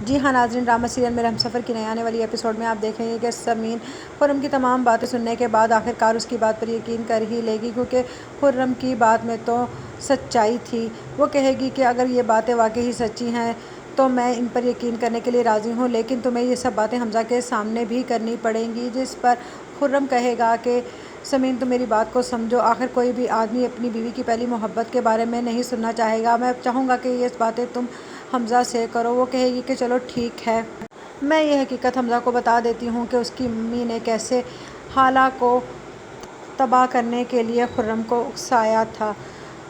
جی ہاں ناظرین، drama serial میرے ہمسفر کی نئے آنے والی ایپیسوڈ میں آپ دیکھیں گے کہ سمین خرم کی تمام باتیں سننے کے بعد آخرکار اس کی بات پر یقین کر ہی لے گی، کیونکہ خرم کی بات میں تو سچائی تھی۔ وہ کہے گی کہ اگر یہ باتیں واقعی سچی ہیں تو میں ان پر یقین کرنے کے لیے راضی ہوں، لیکن تمہیں یہ سب باتیں حمزہ کے سامنے بھی کرنی پڑیں گی۔ جس پر خرم کہے گا کہ سمین تم میری بات کو سمجھو، آخر کوئی بھی آدمی اپنی بیوی کی پہلی محبت کے بارے میں نہیں سننا چاہے گا۔ میں چاہوں گا کہ یہ باتیں تم حمزہ سے کرو۔ وہ کہے گی کہ چلو ٹھیک ہے، میں یہ حقیقت حمزہ کو بتا دیتی ہوں کہ اس کی امی نے کیسے حالہ کو تباہ کرنے کے لیے خرم کو اکسایا تھا۔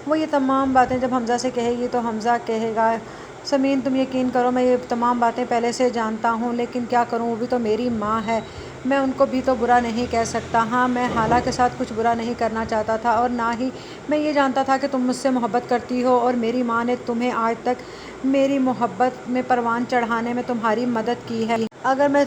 وہ یہ تمام باتیں جب حمزہ سے کہے گی تو حمزہ کہے گا سمین تم یقین کرو میں یہ تمام باتیں پہلے سے جانتا ہوں، لیکن کیا کروں، وہ بھی تو میری ماں ہے، میں ان کو بھی تو برا نہیں کہہ سکتا۔ ہاں میں حالہ کے ساتھ کچھ برا نہیں کرنا چاہتا تھا، اور نہ ہی میں یہ جانتا تھا کہ تم مجھ سے محبت کرتی ہو، اور میری ماں نے تمہیں آج تک میری محبت میں پروان چڑھانے میں تمہاری مدد کی ہے۔ اگر میں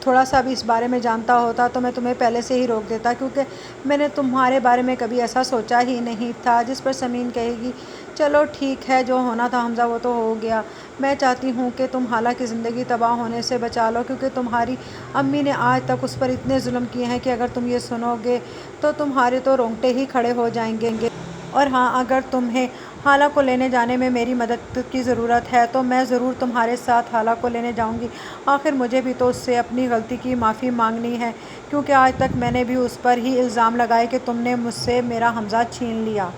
تھوڑا سا بھی اس بارے میں جانتا ہوتا تو میں تمہیں پہلے سے ہی روک دیتا، کیونکہ میں نے تمہارے بارے میں کبھی ایسا سوچا ہی نہیں تھا۔ جس پر سمین کہے گی چلو ٹھیک ہے، جو ہونا تھا حمزہ وہ تو ہو گیا، میں چاہتی ہوں کہ تم حالہ کی زندگی تباہ ہونے سے بچا لو، کیونکہ تمہاری امی نے آج تک اس پر اتنے ظلم کیے ہیں کہ اگر تم یہ سنو گے تو تمہارے تو رونگٹے ہی کھڑے ہو جائیں گے۔ اور ہاں اگر تمہیں حالہ کو لینے جانے میں میری مدد کی ضرورت ہے تو میں ضرور تمہارے ساتھ حالہ کو لینے جاؤں گی۔ آخر مجھے بھی تو اس سے اپنی غلطی کی معافی مانگنی ہے، کیونکہ آج تک میں نے بھی اس پر ہی الزام لگائے کہ تم نے مجھ سے میرا حمزہ چھین لیا۔